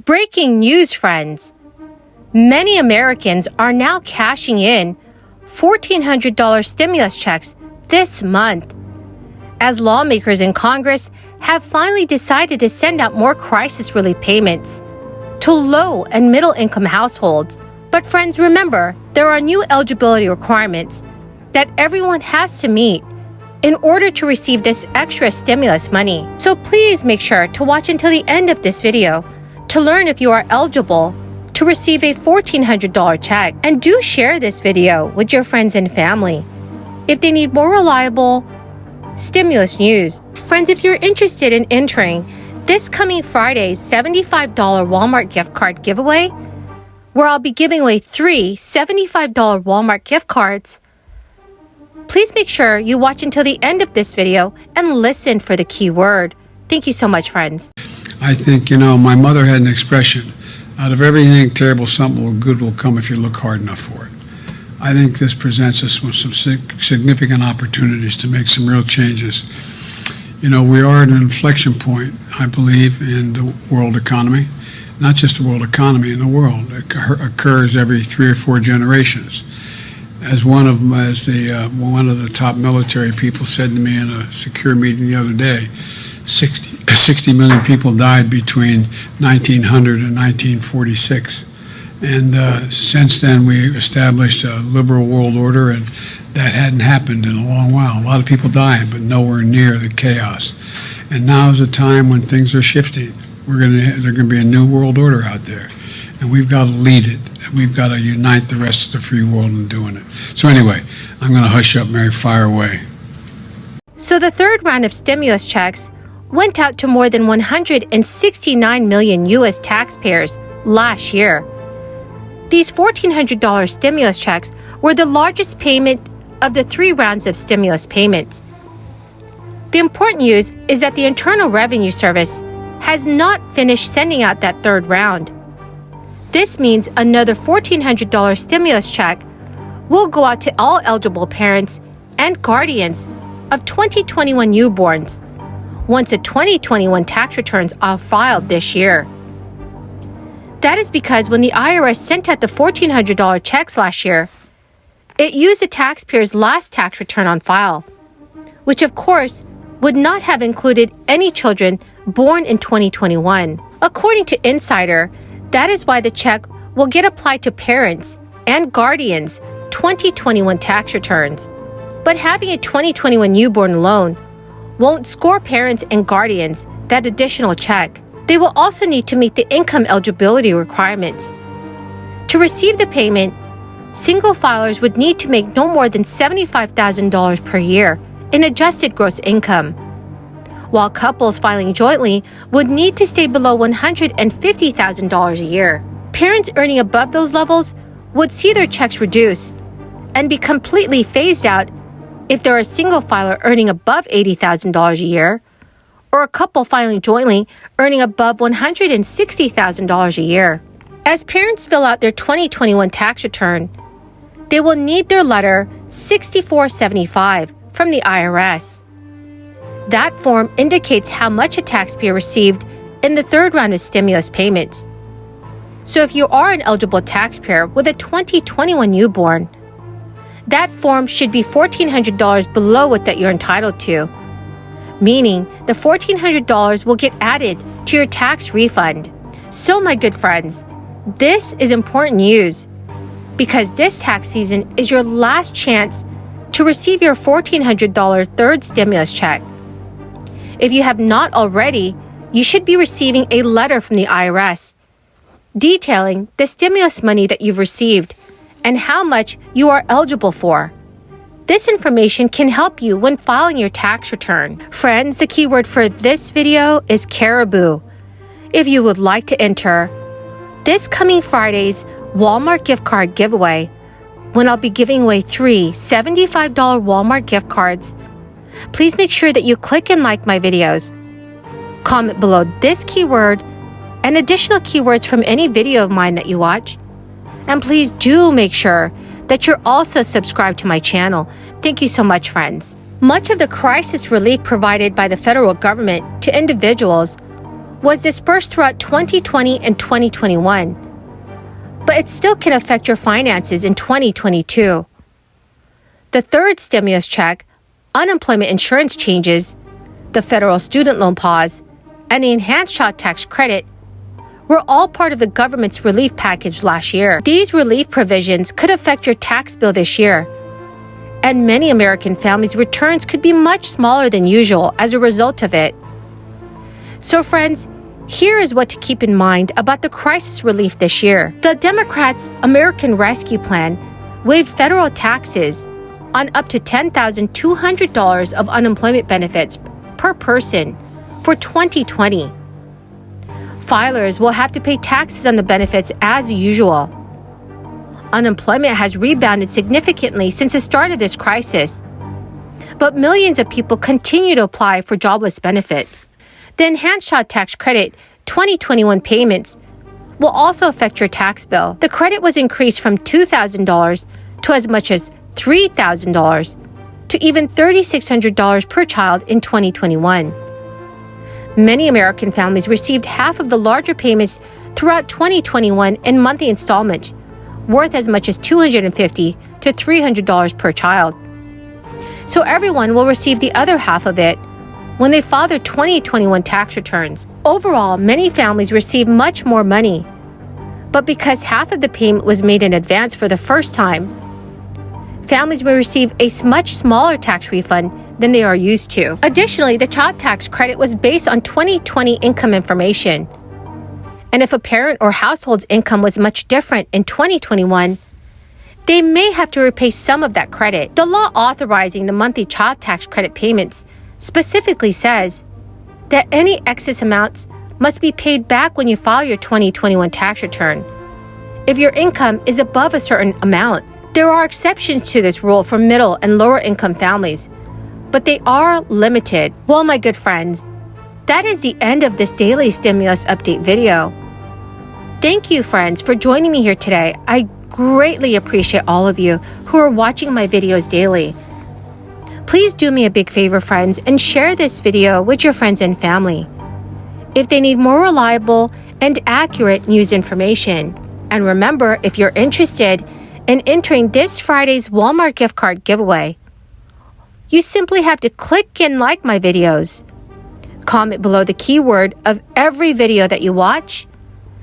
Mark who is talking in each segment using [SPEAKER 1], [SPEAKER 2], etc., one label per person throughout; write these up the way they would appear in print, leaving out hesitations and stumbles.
[SPEAKER 1] Breaking news, friends! Many Americans are now cashing in $1,400 stimulus checks this month, as lawmakers in Congress have finally decided to send out more crisis relief payments to low and middle-income households. But friends, remember, there are new eligibility requirements that everyone has to meet in order to receive this extra stimulus money. So please make sure to watch until the end of this video to learn if you are eligible to receive a $1,400 check. And do share this video with your friends and family if they need more reliable stimulus news. Friends, if you're interested in entering this coming Friday's $75 Walmart gift card giveaway, where I'll be giving away 3 $75 Walmart gift cards, please make sure you watch until the end of this video and listen for the keyword. Thank you so much, friends.
[SPEAKER 2] I think, my mother had an expression, out of everything terrible, something good will come if you look hard enough for it. I think this presents us with some significant opportunities to make some real changes. We are at an inflection point, I believe, in the world economy. Not just the world economy, in the world. It occurs every 3 or 4 generations. As one of the top military people said to me in a secure meeting the other day, 60 million people died between 1900 and 1946. And since then, we established a liberal world order, and that hadn't happened in a long while. A lot of people dying, but nowhere near the chaos. And now is the time when things are shifting. There's going to be a new world order out there, and we've got to lead it. We've got to unite the rest of the free world in doing it. So anyway, I'm going to hush up, Mary, fire away.
[SPEAKER 1] So the third round of stimulus checks went out to more than 169 million U.S. taxpayers last year. These $1,400 stimulus checks were the largest payment of the 3 rounds of stimulus payments. The important news is that the Internal Revenue Service has not finished sending out that third round. This means another $1,400 stimulus check will go out to all eligible parents and guardians of 2021 newborns once the 2021 tax returns are filed this year. That is because when the IRS sent out the $1,400 checks last year, it used the taxpayer's last tax return on file, which of course would not have included any children born in 2021. According to Insider, that is why the check will get applied to parents and guardians' 2021 tax returns. But having a 2021 newborn alone won't score parents and guardians that additional check. They will also need to meet the income eligibility requirements. To receive the payment, single filers would need to make no more than $75,000 per year in adjusted gross income, while couples filing jointly would need to stay below $150,000 a year. Parents earning above those levels would see their checks reduced and be completely phased out if they're a single filer earning above $80,000 a year, or a couple filing jointly earning above $160,000 a year. As parents fill out their 2021 tax return, they will need their letter 6475 from the IRS. That form indicates how much a taxpayer received in the third round of stimulus payments. So if you are an eligible taxpayer with a 2021 newborn, that form should be $1,400 below what that you're entitled to, meaning the $1,400 will get added to your tax refund. So my good friends, this is important news because this tax season is your last chance to receive your $1,400 third stimulus check. If you have not already, you should be receiving a letter from the IRS detailing the stimulus money that you've received and how much you are eligible for. This information can help you when filing your tax return. Friends, the keyword for this video is caribou. If you would like to enter this coming Friday's Walmart gift card giveaway, when I'll be giving away 3 $75 Walmart gift cards, please make sure that you click and like my videos. Comment below this keyword and additional keywords from any video of mine that you watch. And please do make sure that you're also subscribed to my channel. Thank you so much, friends. Much of the crisis relief provided by the federal government to individuals was dispersed throughout 2020 and 2021, but it still can affect your finances in 2022. The third stimulus check, unemployment insurance changes, the federal student loan pause, and the enhanced child tax credit were all part of the government's relief package last year. These relief provisions could affect your tax bill this year, and many American families' returns could be much smaller than usual as a result of it. So friends, here is what to keep in mind about the crisis relief this year. The Democrats' American Rescue Plan waived federal taxes on up to $10,200 of unemployment benefits per person for 2020. Filers will have to pay taxes on the benefits as usual. Unemployment has rebounded significantly since the start of this crisis, but millions of people continue to apply for jobless benefits. The enhanced child tax credit 2021 payments will also affect your tax bill. The credit was increased from $2,000 to as much as $3,000 to even $3,600 per child in 2021. Many American families received half of the larger payments throughout 2021 in monthly installments, worth as much as $250 to $300 per child. So everyone will receive the other half of it when they file their 2021 tax returns. Overall, many families receive much more money, but because half of the payment was made in advance for the first time, families may receive a much smaller tax refund than they are used to. Additionally, the child tax credit was based on 2020 income information, and if a parent or household's income was much different in 2021, they may have to repay some of that credit. The law authorizing the monthly child tax credit payments specifically says that any excess amounts must be paid back when you file your 2021 tax return if your income is above a certain amount. There are exceptions to this rule for middle and lower income families, but they are limited. Well, my good friends, that is the end of this daily stimulus update video. Thank you, friends, for joining me here today. I greatly appreciate all of you who are watching my videos daily. Please do me a big favor, friends, and share this video with your friends and family if they need more reliable and accurate news information. And remember, if you're interested in entering this Friday's Walmart gift card giveaway, you simply have to click and like my videos, comment below the keyword of every video that you watch,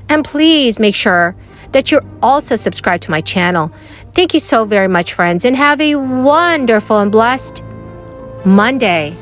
[SPEAKER 1] and please make sure that you're also subscribed to my channel. Thank you so very much, friends, and have a wonderful and blessed Monday.